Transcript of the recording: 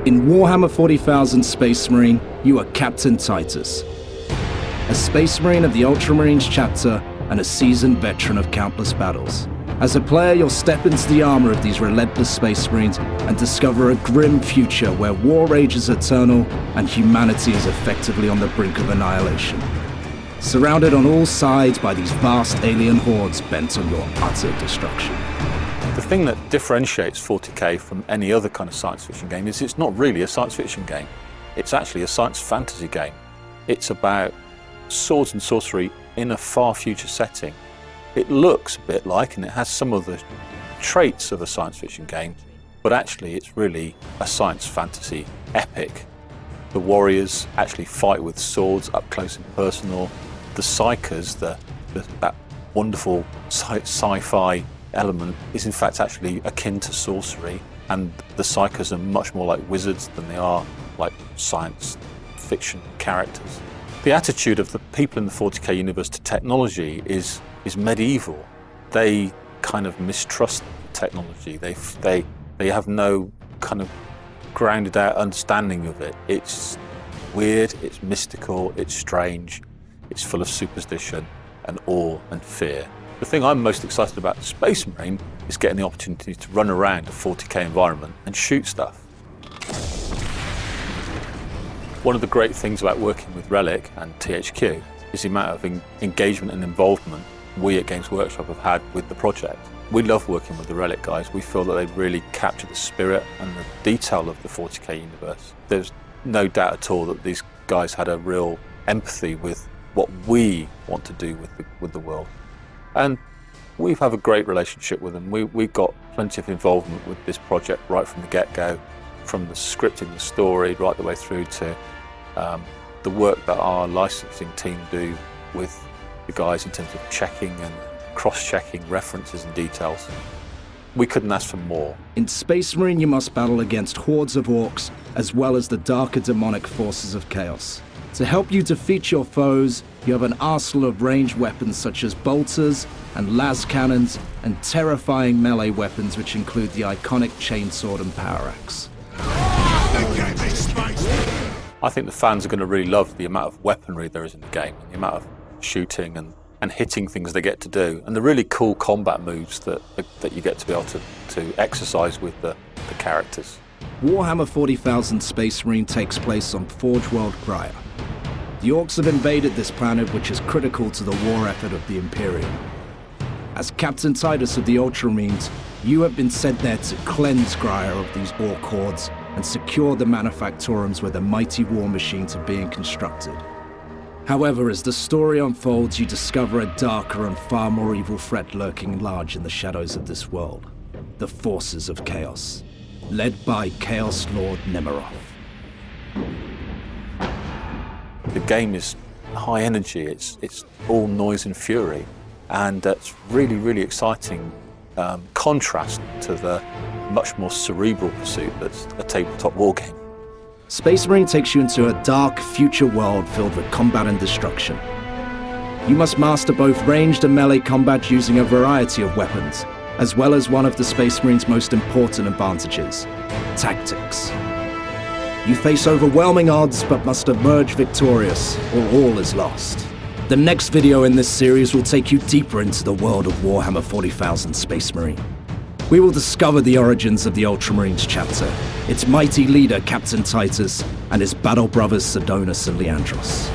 In Warhammer 40.000 Space Marine, you are Captain Titus, a Space Marine of the Ultramarines chapter and a seasoned veteran of countless battles. As a player, you'll step into the armor of these relentless Space Marines and discover a grim future where war rages eternal and humanity is effectively on the brink of annihilation. Surrounded on all sides by these vast alien hordes bent on your utter destruction. The thing that differentiates 40k from any other kind of science fiction game is it's not really a science fiction game. It's actually a science fantasy game. It's about swords and sorcery in a far future setting. It looks a bit like, and it has some of the traits of a science fiction game, but actually it's really a science fantasy epic. The warriors actually fight with swords up close and personal. The psychers, that wonderful sci-fi element, is in fact actually akin to sorcery, and the psychers are much more like wizards than they are like science fiction characters. The attitude of the people in the 40k universe to technology is medieval. They kind of mistrust technology. They have no kind of grounded out understanding of it. It's weird, it's mystical, it's strange, it's full of superstition and awe and fear. The thing I'm most excited about as Space Marine is getting the opportunity to run around a 40k environment and shoot stuff. One of the great things about working with Relic and THQ is the amount of engagement and involvement we at Games Workshop have had with the project. We love working with the Relic guys. We feel that they really capture the spirit and the detail of the 40k universe. There's no doubt at all that these guys had a real empathy with what we want to do with the world. And we have a great relationship with them. We've got plenty of involvement with this project right from the get-go, from the scripting the story right the way through to the work that our licensing team do with the guys in terms of checking and cross-checking references and details. We couldn't ask for more. In Space Marine, you must battle against hordes of orcs, as well as the darker demonic forces of chaos. To help you defeat your foes, you have an arsenal of ranged weapons such as bolters and las cannons, and terrifying melee weapons which include the iconic chainsword and power axe. I think the fans are going to really love the amount of weaponry there is in the game, and the amount of shooting and hitting things they get to do, and the really cool combat moves that you get to be able to exercise with the characters. Warhammer 40.000 Space Marine takes place on Forge World Graia. The orcs have invaded this planet, which is critical to the war effort of the Imperium. As Captain Titus of the Ultramarines, you have been sent there to cleanse Graia of these orc hordes and secure the manufactorums where the mighty war machines are being constructed. However, as the story unfolds, you discover a darker and far more evil threat lurking large in the shadows of this world. The forces of chaos, led by Chaos Lord Nemeroth. The game is high energy, it's all noise and fury, and it's really, really exciting contrast to the much more cerebral pursuit that's a tabletop war game. Space Marine takes you into a dark, future world filled with combat and destruction. You must master both ranged and melee combat using a variety of weapons, as well as one of the Space Marine's most important advantages, tactics. You face overwhelming odds, but must emerge victorious, or all is lost. The next video in this series will take you deeper into the world of Warhammer 40.000 Space Marine. We will discover the origins of the Ultramarines chapter, its mighty leader Captain Titus, and his battle brothers Sidonus and Leandros.